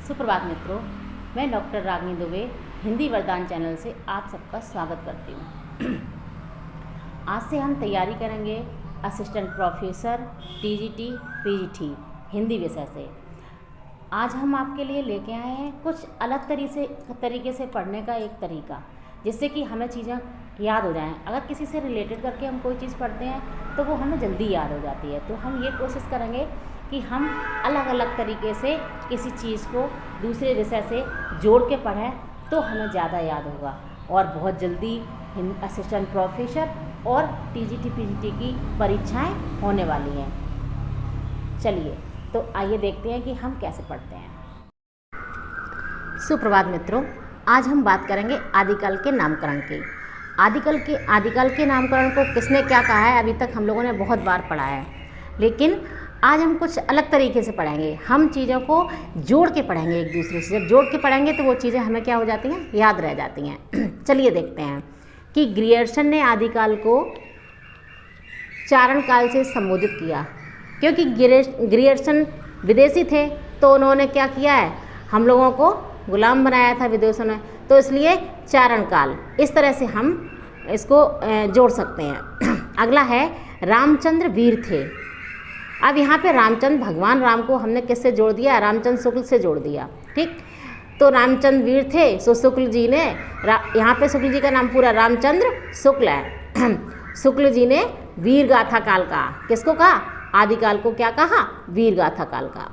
सुप्रभात मित्रों, मैं डॉक्टर रागिनी दुबे हिंदी वरदान चैनल से आप सबका स्वागत करती हूँ। आज से हम तैयारी करेंगे assistant professor TGT PGT Hindi विषय से। आज हम आपके लिए लेके आए हैं कुछ अलग तरीके से पढ़ने का एक तरीका, जिससे कि हमें चीज़ें याद हो जाएं। अगर किसी से रिलेटेड करके हम कोई चीज़ पढ़ते हैं तो वो हमें जल्दी याद हो जाती है। तो हम ये कोशिश करेंगे कि हम अलग अलग तरीके से किसी चीज़ को दूसरे विषय से जोड़ के पढ़ें तो हमें ज़्यादा याद होगा और बहुत जल्दी असिस्टेंट प्रोफेसर और टीजीटी पीजीटी की परीक्षाएं होने वाली हैं। चलिए तो आइए देखते हैं कि हम कैसे पढ़ते हैं। सुप्रभात मित्रों, आज हम बात करेंगे आदिकाल के नामकरण की। आदिकाल के नामकरण को किसने क्या कहा है अभी तक हम लोगों ने बहुत बार पढ़ा है, लेकिन आज हम कुछ अलग तरीके से पढ़ेंगे। हम चीज़ों को जोड़ के पढ़ेंगे एक दूसरे से। जब जोड़ के पढ़ेंगे तो वो चीज़ें हमें क्या हो जाती हैं, याद रह जाती हैं। चलिए देखते हैं कि ग्रियर्सन ने आदिकाल को चारण काल से संबोधित किया। क्योंकि ग्रियर्सन विदेशी थे तो उन्होंने क्या किया है, हम लोगों को गुलाम बनाया था विदेशों ने, तो इसलिए चारण काल इस तरह से हम इसको जोड़ सकते हैं। अगला है रामचंद्र वीर थे। अब यहाँ पे रामचंद्र, भगवान राम को हमने किससे जोड़ दिया, रामचंद्र शुक्ल से जोड़ दिया। ठीक, तो रामचंद्र वीर थे, सो शुक्ल जी ने, यहाँ पे शुक्ल जी का नाम पूरा रामचंद्र शुक्ल है। शुक्ल जी ने वीर गाथा काल कहा। किसको कहा, आदिकाल को क्या कहा, वीर गाथा काल का।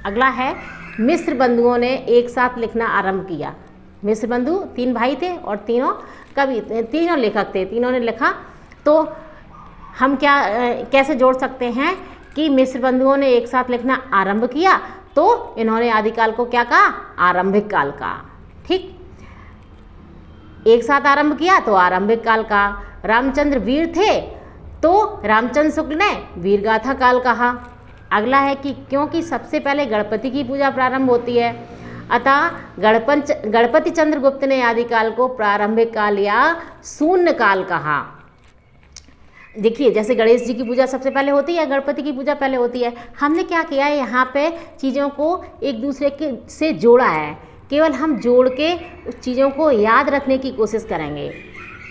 अगला है मिस्र बंधुओं ने एक साथ लिखना आरंभ किया। मिस्र बंधु 3 भाई थे और तीनों लेखक थे, तीनों ने लिखा। तो हम कैसे जोड़ सकते हैं कि मिस्र बंधुओं ने एक साथ लिखना आरंभ किया तो इन्होंने आदिकाल को क्या कहा, आरंभिक काल कहा। ठीक, एक साथ आरंभ किया तो आरंभिक काल कहा। रामचंद्र वीर थे तो रामचंद्र शुक्ल ने वीरगाथा काल कहा। अगला है कि क्योंकि सबसे पहले गणपति की पूजा प्रारंभ होती है, अतः गणपति चंद्रगुप्त ने आदिकाल को प्रारंभिक काल या शून्य काल कहा। देखिए, जैसे गणेश जी की पूजा सबसे पहले होती है, गणपति की पूजा पहले होती है। हमने क्या किया है, यहाँ पे चीज़ों को एक दूसरे से जोड़ा है। केवल हम जोड़ के उस चीज़ों को याद रखने की कोशिश करेंगे।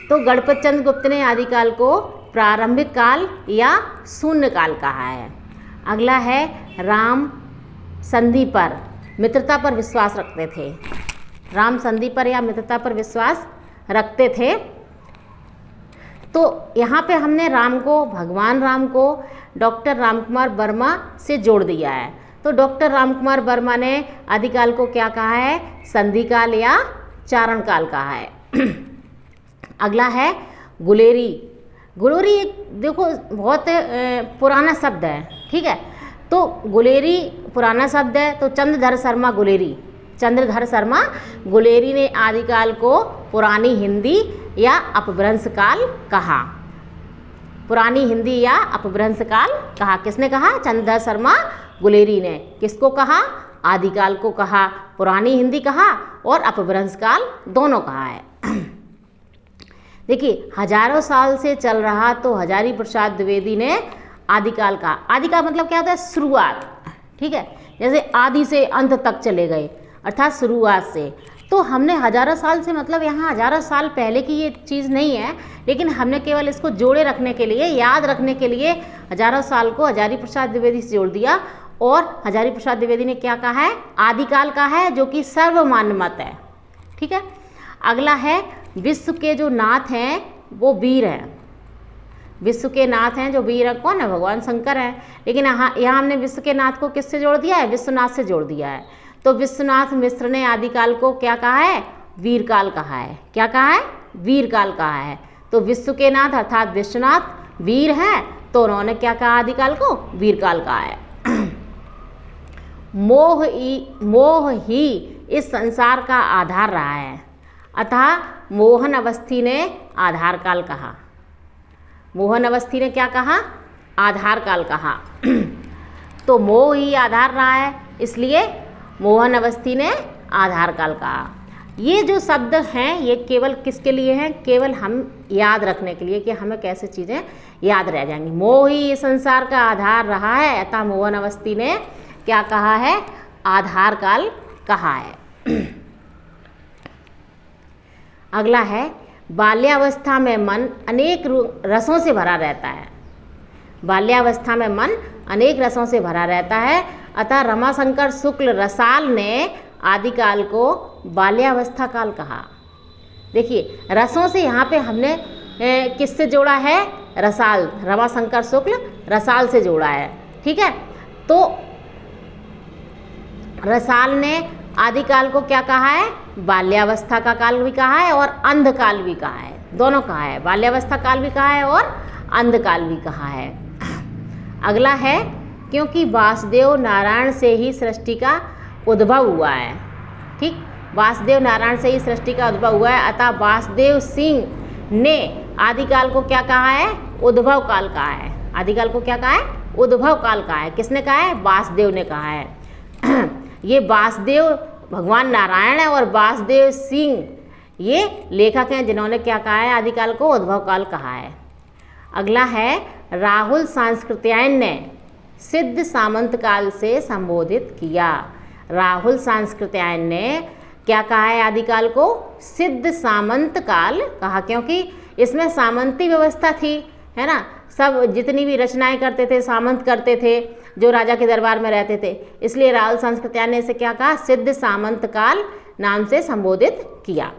तो गणपति चंद्रगुप्त ने आदिकाल को प्रारंभिक काल या शून्य काल कहा है। अगला है राम संधि पर मित्रता पर विश्वास रखते थे। राम संधि पर या मित्रता पर विश्वास रखते थे। तो यहाँ पे हमने राम को, भगवान राम को डॉक्टर रामकुमार वर्मा से जोड़ दिया है। तो डॉक्टर रामकुमार वर्मा ने आदिकाल को क्या कहा है, संधि काल या चारण काल कहा है। अगला है गुलेरी। गुलेरी देखो बहुत पुराना शब्द है, ठीक है। तो गुलेरी पुराना शब्द है, तो चंद्रधर शर्मा गुलेरी ने आदिकाल को पुरानी हिंदी या अपभ्रंश काल कहा। पुरानी हिंदी या अपभ्रंश काल कहा। किसने कहा, चंद्रधर शर्मा गुलेरी ने। किसको कहा, आदिकाल को कहा, पुरानी हिंदी कहा और अपभ्रंश काल दोनों कहा है। देखिए, हजारों साल से चल रहा तो हजारी प्रसाद द्विवेदी ने आदिकाल का, आदिकाल मतलब क्या होता है, शुरुआत। ठीक है, जैसे आदि से अंत तक चले गए अर्थात शुरुआत से। तो हमने हजारों साल से मतलब यहाँ हजारों साल पहले की ये चीज़ नहीं है, लेकिन हमने केवल इसको जोड़े रखने के लिए, याद रखने के लिए हजारों साल को हजारी प्रसाद द्विवेदी से जोड़ दिया। और हजारी प्रसाद द्विवेदी ने क्या कहा है, आदिकाल का है, जो कि सर्वमान्य मत है। ठीक है, अगला है विश्व के जो नाथ हैं वो वीर हैं। विश्व के नाथ हैं जो वीर है, कौन है, भगवान शंकर हैं। लेकिन यहाँ हमने विश्व के नाथ को किससे जोड़ दिया है, विश्वनाथ से जोड़ दिया है। तो विश्वनाथ मिश्र ने आदिकाल को क्या कहा है, वीरकाल कहा है। क्या कहा है, वीरकाल कहा है। तो विश्व के नाथ अर्थात विश्वनाथ वीर हैं, तो उन्होंने क्या कहा, आदिकाल को वीरकाल कहा है। मोह ही इस संसार का आधार रहा है, अतः मोहन अवस्थी ने आधार काल कहा। मोहन अवस्थी ने क्या कहा, आधार काल कहा। तो मोह ही आधार रहा है, इसलिए मोहन अवस्थी ने आधार काल कहा। ये जो शब्द हैं ये केवल किसके लिए हैं, केवल हम याद रखने के लिए कि हमें कैसे चीज़ें याद रह जाएंगी। मोह ही संसार का आधार रहा है, अतः मोहन अवस्थी ने क्या कहा है, आधार काल कहा है। अगला है बाल्यावस्था में मन अनेक रसों से भरा रहता है। बाल्यावस्था में मन अनेक रसों से भरा रहता है, अतः रमाशंकर शुक्ल रसाल ने आदिकाल को बाल्यावस्था काल कहा। देखिए रसों से यहाँ पे हमने किससे जोड़ा है? रसाल, रमाशंकर शुक्ल रसाल से जोड़ा है। ठीक है, तो रसाल ने आदिकाल को क्या कहा है? बाल्यावस्था का काल भी कहा है और अंधकाल भी कहा है, दोनों कहा है। बाल्यावस्था काल भी कहा है और अंधकाल भी कहा है। अगला है क्योंकि वासुदेव नारायण से ही सृष्टि का उद्भव हुआ है। ठीक, वासुदेव नारायण से ही सृष्टि का उद्भव हुआ है, अतः वासुदेव सिंह ने आदिकाल को क्या कहा है? उद्भव काल कहा है। आदिकाल को क्या कहा है? उद्भव काल कहा है। किसने कहा है? वासुदेव ने कहा है। ये वासुदेव भगवान नारायण है और वासुदेव सिंह ये लेखक हैं जिन्होंने क्या कहा है? आदिकाल को उद्भव काल कहा है। अगला है राहुल सांस्कृत्यायन ने सिद्ध सामंत काल से संबोधित किया। राहुल सांस्कृत्यायन ने क्या कहा है? आदिकाल को सिद्ध सामंत काल कहा, क्योंकि इसमें सामंती व्यवस्था थी, है ना। सब जितनी भी रचनाएं करते थे सामंत करते थे, जो राजा के दरबार में रहते थे, इसलिए राहुल सांस्कृत्यायन ने इसे क्या कहा? सिद्ध सामंत काल नाम से संबोधित किया।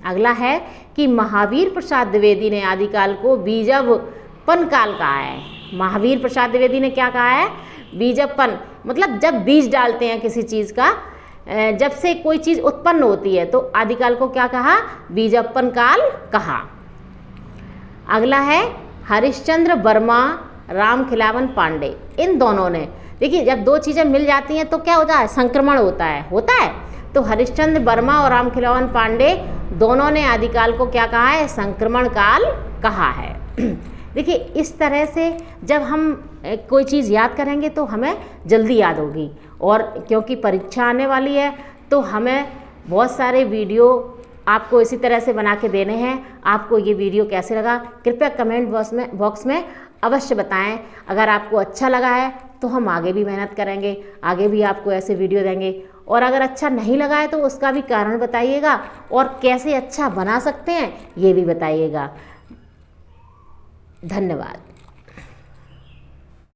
अगला है कि महावीर प्रसाद द्विवेदी ने आदिकाल को बीजवपन काल कहा है। महावीर प्रसाद द्विवेदी ने क्या कहा है? बीजवपन, मतलब जब बीज डालते हैं किसी चीज़ का, जब से कोई चीज़ उत्पन्न होती है, तो आदिकाल को क्या कहा? बीजवपन काल कहा। अगला है हरिश्चंद्र वर्मा, राम खिलावन पांडे, इन दोनों ने, देखिए जब दो चीज़ें मिल जाती हैं तो क्या होता है? संक्रमण होता है। तो हरिश्चंद्र वर्मा और राम खिलावन पांडे दोनों ने आदिकाल को क्या कहा है? संक्रमण काल कहा है। देखिए इस तरह से जब हम कोई चीज़ याद करेंगे तो हमें जल्दी याद होगी, और क्योंकि परीक्षा आने वाली है तो हमें बहुत सारे वीडियो आपको इसी तरह से बना के देने हैं। आपको ये वीडियो कैसे लगा कृपया कमेंट बॉक्स में अवश्य बताएं। अगर आपको अच्छा लगा है तो हम आगे भी मेहनत करेंगे, आगे भी आपको ऐसे वीडियो देंगे, और अगर अच्छा नहीं लगा है तो उसका भी कारण बताइएगा और कैसे अच्छा बना सकते हैं ये भी बताइएगा। धन्यवाद।